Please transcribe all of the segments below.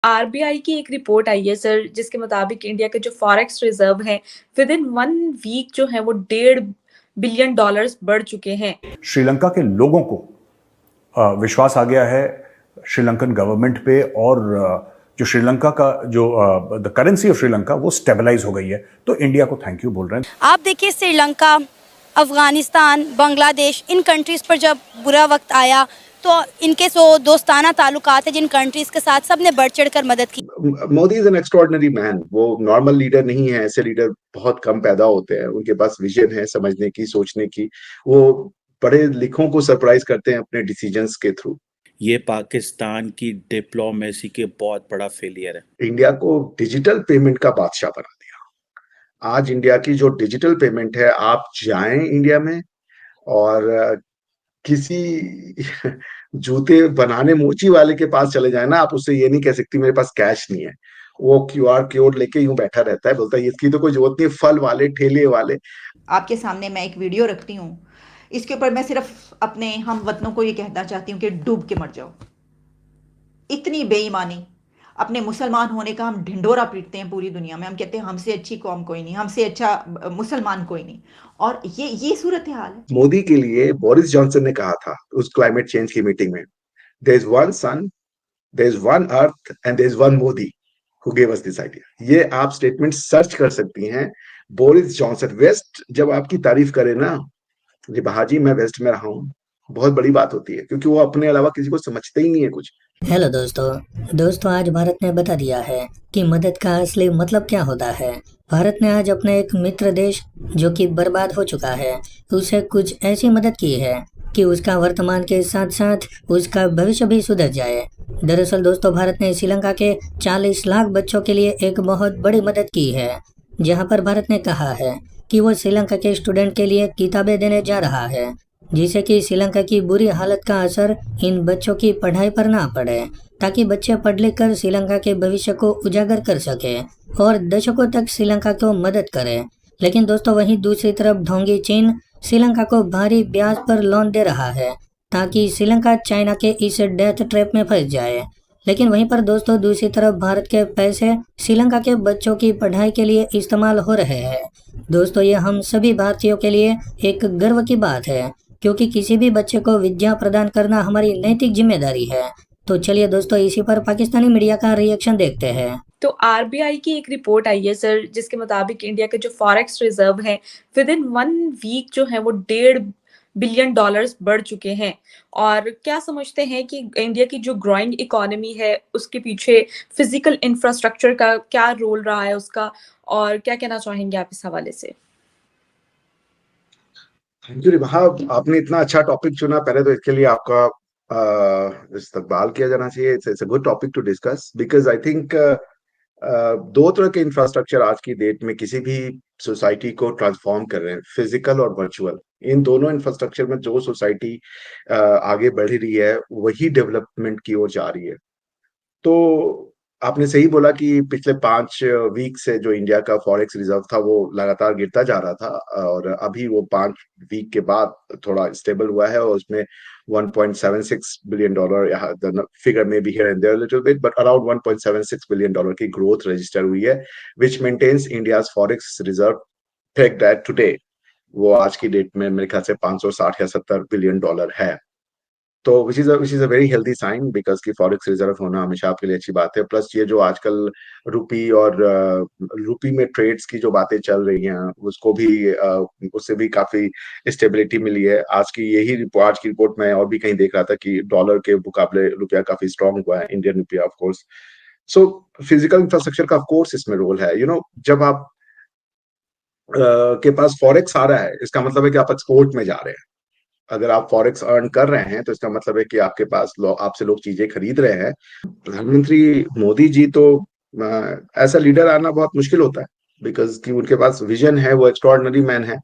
RBI की एक report आई है सर, जिसके मुताबिक इंडिया के जो फॉरेक्स रिजर्व हैं विद इन 1 वीक जो है वो $1.5 बिलियन बढ़ चुके हैं। श्रीलंका के लोगों को विश्वास आ गया है श्रीलंकन गवर्नमेंट पे, और जो श्रीलंका का जो द करेंसी ऑफ श्रीलंका वो स्टेबलाइज हो गई है। तो इंडिया को थैंक यू बोल रहे हैं। आप देखिए, श्रीलंका, अफगानिस्तान, बांग्लादेश, इन कंट्रीज़ पर जब बुरा वक्त आया तो इनके दोस्ताना ताल्लुकात है जिन कंट्रीज़ के साथ, सबने बढ़ चढ़ कर मदद की। Modi is an extraordinary man. वो नॉर्मल लीडर नहीं है, ऐसे लीडर बहुत कम पैदा होते हैं। उनके पास विजन है समझने की, सोचने की। वो पढ़े लिखों को सरप्राइज करते हैं अपने डिसीजंस के थ्रू। ये पाकिस्तान की डिप्लोमेसी के बहुत बड़ा फेलियर है। इंडिया को डिजिटल पेमेंट का बादशाह बना दिया। आज इंडिया की जो डिजिटल पेमेंट है, आप जाएं इंडिया में और किसी जूते बनाने मोची वाले के पास चले जाए ना, आप उससे ये नहीं कह सकती मेरे पास कैश नहीं है। वो क्यूआर कोड लेके यूं बैठा रहता है, बोलता है इसकी तो कोई जरूरत नहीं। फल वाले, ठेले वाले। आपके सामने मैं एक वीडियो रखती हूँ, इसके ऊपर मैं सिर्फ अपने हम वतनों को ये कहना चाहती हूँ कि डूब के मर जाओ। इतनी बेईमानी, अपने मुसलमान होने का हम ढिंडोरा पीटते हैं पूरी दुनिया में। हम कहते हैं हमसे अच्छी कौम कोई नहीं, हमसे अच्छा मुसलमान कोई नहीं, और ये सूरत हाल है। मोदी के लिए बोरिस जॉनसन ने कहा था उस क्लाइमेट चेंज की मीटिंग में, there is one sun, there is one earth and there is one Modi who gave us this idea. ये आप स्टेटमेंट सर्च कर सकती हैं। Boris Johnson. वेस्ट जब आपकी तारीफ करे ना, जी बहाजी मैं वेस्ट में रहा हूँ, बहुत बड़ी बात होती है, क्योंकि वो अपने अलावा किसी को समझते ही नहीं है कुछ। हेलो दोस्तों, आज भारत ने बता दिया है कि मदद का असली मतलब क्या होता है। भारत ने आज अपने एक मित्र देश जो कि बर्बाद हो चुका है, उसे कुछ ऐसी मदद की है कि उसका वर्तमान के साथ साथ उसका भविष्य भी सुधर जाए। दरअसल दोस्तों, भारत ने श्रीलंका के 40 लाख बच्चों के लिए एक बहुत बड़ी मदद की है, जहां पर भारत ने कहा है कि वो श्रीलंका के स्टूडेंट के लिए किताबें देने जा रहा है, जिससे कि श्रीलंका की बुरी हालत का असर इन बच्चों की पढ़ाई पर ना पड़े, ताकि बच्चे पढ़ लिख कर श्रीलंका के भविष्य को उजागर कर सके और दशकों तक श्रीलंका को मदद करे। लेकिन दोस्तों, वहीं दूसरी तरफ ढोंगी चीन श्रीलंका को भारी ब्याज पर लोन दे रहा है, ताकि श्रीलंका चाइना के इस डेथ ट्रैप में फंस जाए। लेकिन वहीं पर दोस्तों, दूसरी तरफ भारत के पैसे श्रीलंका के बच्चों की पढ़ाई के लिए इस्तेमाल हो रहे हैं। दोस्तों, ये हम सभी भारतीयों के लिए एक गर्व की बात है, क्योंकि किसी भी बच्चे को विद्या प्रदान करना हमारी नैतिक जिम्मेदारी है। तो चलिए दोस्तों, इसी पर पाकिस्तानी मीडिया का रिएक्शन देखते हैं। तो आरबीआई की एक रिपोर्ट आई है सर, जिसके मुताबिक इंडिया के जो फॉरेक्स रिजर्व हैं विद इन 1 वीक जो है वो $1.5 बिलियन बढ़ चुके हैं। और क्या समझते हैं कि इंडिया की जो ग्रोइंग इकोनॉमी है उसके पीछे फिजिकल इंफ्रास्ट्रक्चर का क्या रोल रहा है उसका, और क्या कहना चाहेंगे आप इस हवाले से? थैंक यू रिबहा, आपने इतना अच्छा टॉपिक चुना। पहले तो इसके लिए आपका इस्तकबाल किया जाना चाहिए। It's a good topic to discuss, because I think दो तरह के इंफ्रास्ट्रक्चर आज की डेट में किसी भी सोसाइटी को ट्रांसफॉर्म कर रहे हैं, फिजिकल और वर्चुअल। इन दोनों इंफ्रास्ट्रक्चर में जो सोसाइटी आगे बढ़ रही है वही डेवलपमेंट की ओर जा रही है। तो आपने सही बोला कि पिछले 5 वीक से जो इंडिया का फॉरेक्स रिजर्व था वो लगातार गिरता जा रहा था, और अभी वो 5 वीक के बाद थोड़ा स्टेबल हुआ है, और उसमें $1.76 बिलियन, द फिगर में be here and there little bit, but around $1.76 billion की ग्रोथ रजिस्टर हुई है, which maintains India's forex reserve pegged at today. वो आज की डेट में मेरे ख्याल से 560 या 70 बिलियन डॉलर है। तो which is a very healthy sign, because की फॉरेक्स रिजर्व होना हमेशा आपके लिए अच्छी बात है। प्लस ये जो आजकल रुपी और रुपी में ट्रेड्स की जो बातें चल रही हैं, उसको भी उससे भी काफी स्टेबिलिटी मिली है। आज की रिपोर्ट में और भी कहीं देख रहा था कि डॉलर के मुकाबले रुपया काफी स्ट्रांग हुआ है, इंडियन रुपया of course. So physical infrastructure का ऑफ कोर्स इसमें रोल है। जब आप के पास फॉरेक्स आ रहा है, इसका मतलब है कि आप एक्सपोर्ट में जा रहे हैं। अगर आप फॉरेक्स अर्न कर रहे हैं तो इसका मतलब है कि आपके पास आपसे लोग चीजें खरीद रहे हैं। प्रधानमंत्री मोदी जी तो ऐसा लीडर आना बहुत मुश्किल होता है, बिकॉज कि उनके पास विजन है, वो एक्स्ट्रॉर्डिनरी मैन है।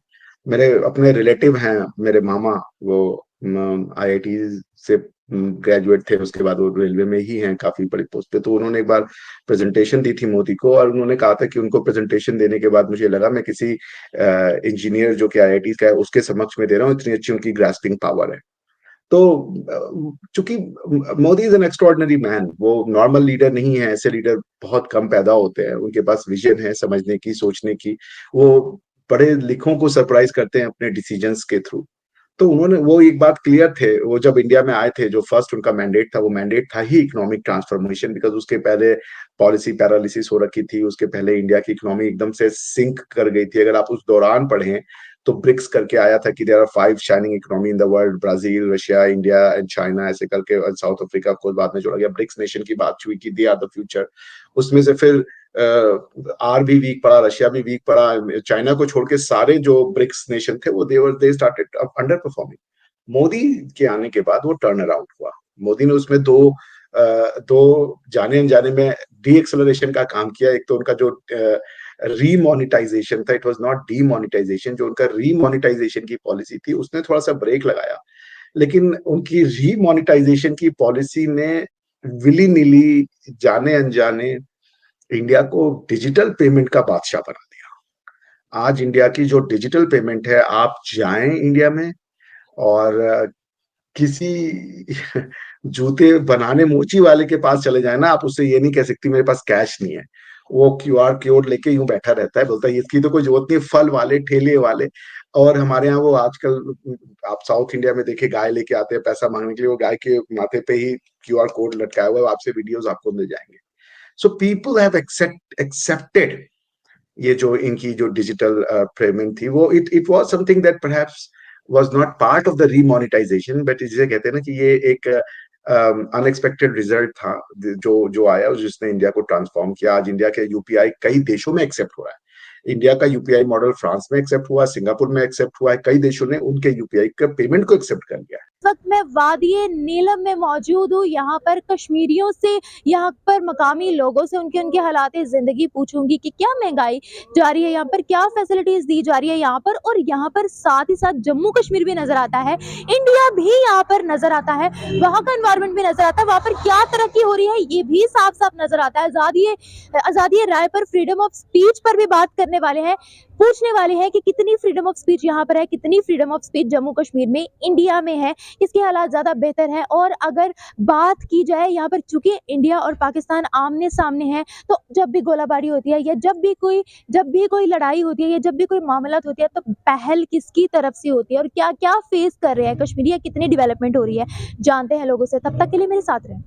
मेरे अपने रिलेटिव हैं, मेरे मामा, वो आईआईटी से ग्रेजुएट थे, उसके बाद वो रेलवे में ही हैं काफी बड़ी पोस्ट पे। तो उन्होंने एक बार प्रेजेंटेशन दी थी मोदी को, और उन्होंने कहा था कि उनको प्रेजेंटेशन देने के बाद मुझे लगा मैं किसी इंजीनियर जो कि आईआईटी का है उसके समक्ष में दे रहा हूँ, इतनी अच्छी उनकी ग्रास्पिंग पावर है। तो चूंकि Modi is an extraordinary man, वो नॉर्मल लीडर नहीं है, ऐसे लीडर बहुत कम पैदा होते हैं, उनके पास विजन है समझने की, सोचने की, वो पढ़े लिखों को सरप्राइज करते हैं अपने डिसीजंस के थ्रू। तो उन्होंने वो एक बात क्लियर थे, वो जब इंडिया में आए थे, जो फर्स्ट उनका मैंडेट था, वो मैंडेट था ही इकोनॉमिक ट्रांसफॉर्मेशन, बिकॉज उसके पहले पॉलिसी पैरालिसिस हो रखी थी, उसके पहले इंडिया की इकोनॉमी एकदम से सिंक कर गई थी। अगर आप उस दौरान पढ़ें तो ब्रिक्स करके आया था कि there are 5 shining economy in the world, Brazil, Russia, India and China, ऐसे करके, साउथ अफ्रीका को बाद में जोड़ा गया, ब्रिक्स नेशन की बात हुई कि दे आर द फ्यूचर। उसमें से फिर आर भी वीक पड़ा, रशिया भी वीक पड़ा, चाइना को छोड़ के सारे जो ब्रिक्स नेशन थे वो they started under performing. Modi के आने के बाद वो टर्न अराउंड हुआ। मोदी ने उसमें दो जाने अनजाने में डी एक्सेलरेशन का काम किया। एक तो उनका जो रीमोनिटाइजेशन था, इट वाज नॉट डीमोनिटाइजेशन, जो उनका रीमोनिटाइजेशन की पॉलिसी थी उसने थोड़ा सा ब्रेक लगाया, लेकिन उनकी रीमोनिटाइजेशन की पॉलिसी ने विली नीली जाने अनजाने इंडिया को डिजिटल पेमेंट का बादशाह बना दिया। आज इंडिया की जो डिजिटल पेमेंट है, आप जाएं इंडिया में और किसी जूते बनाने मोची वाले के पास चले जाए ना, आप उससे ये नहीं कह सकती मेरे पास कैश नहीं है। वो क्यूआर कोड लेके यूं बैठा रहता है, बोलता है इसकी तो कोई जरूरत नहीं, फल वाले, ठेले वाले। और हमारे यहाँ वो आजकल, आप साउथ इंडिया में देखे, गाय लेके आते हैं पैसा मांगने के लिए, वो गाय के माथे पे ही क्यूआर कोड लटकाया हुआ है, आपसे वीडियोस आपको मिल जाएंगे। सो पीपल हैव एक्सेप्टेड ये जो इनकी जो डिजिटल पेमेंट थी, वो it was something that perhaps was not part of the remonetization, but जिसे कहते हैं ना कि ये एक अनएक्सपेक्टेड रिजल्ट था जो आया और जिसने इंडिया को ट्रांसफॉर्म किया। आज इंडिया के यूपीआई कई देशों में एक्सेप्ट हो रहा है। इंडिया का यूपीआई मॉडल फ्रांस में एक्सेप्ट हुआ, सिंगापुर में एक्सेप्ट हुआ है, कई देशों ने उनके यूपीआई के पेमेंट को एक्सेप्ट कर लिया है। इस वक्त मैं वादी नीलम में मौजूद हूँ। यहाँ पर कश्मीरियों से, यहाँ पर मकामी लोगों से उनके हालात जिंदगी पूछूंगी कि क्या महंगाई जा रही है यहाँ पर, क्या फैसिलिटीज दी जा रही है यहाँ पर, और यहाँ पर साथ ही साथ जम्मू कश्मीर भी नजर आता है, इंडिया भी यहाँ पर नजर आता है, वहाँ का एनवायरमेंट भी नजर आता है, वहाँ पर क्या तरक्की हो रही है ये भी साफ साफ नजर आता है। आजादी राय पर, फ्रीडम ऑफ स्पीच पर भी बात करने वाले हैं, पूछने वाले हैं कि कितनी फ्रीडम ऑफ स्पीच यहाँ पर है, कितनी freedom of speech Jammu Kashmir में, इंडिया में है, इसके हालात ज्यादा बेहतर है। और अगर बात की जाए यहाँ पर, चूंकि इंडिया और पाकिस्तान आमने सामने हैं, तो जब भी गोलाबारी होती है या जब भी कोई लड़ाई होती है या जब भी कोई मामला होती है, तो पहल किसकी तरफ से होती है और क्या क्या फेस कर रहे हैं कश्मीरी, कितनी डेवलपमेंट हो रही है, जानते हैं लोगों से। तब तक के लिए मेरे साथ रहें।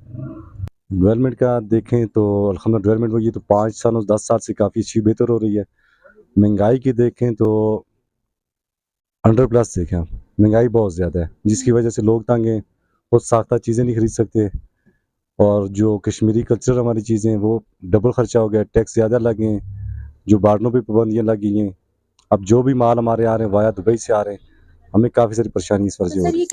डेवलपमेंट का देखें तो अल्हम्दुलिल्लाह डेवलपमेंट हुई तो 5 सालों 10 साल से काफ़ी अच्छी बेहतर हो रही है। महंगाई की देखें तो 100+ देखें, महंगाई बहुत ज़्यादा है, जिसकी वजह से लोग तंग हैं, वो साख्ता चीज़ें नहीं खरीद सकते, और जो कश्मीरी कल्चर हमारी चीज़ें हैं वो डबल ख़र्चा हो गया, टैक्स ज़्यादा लगे हैं, जो बार्डरों पे पाबंदियाँ लग गई हैं। अब जो भी माल हमारे आ रहे हैं वाया दुबई से आ रहे हैं, हमें काफ़ी सारी परेशानी इस वजह से हो रही है।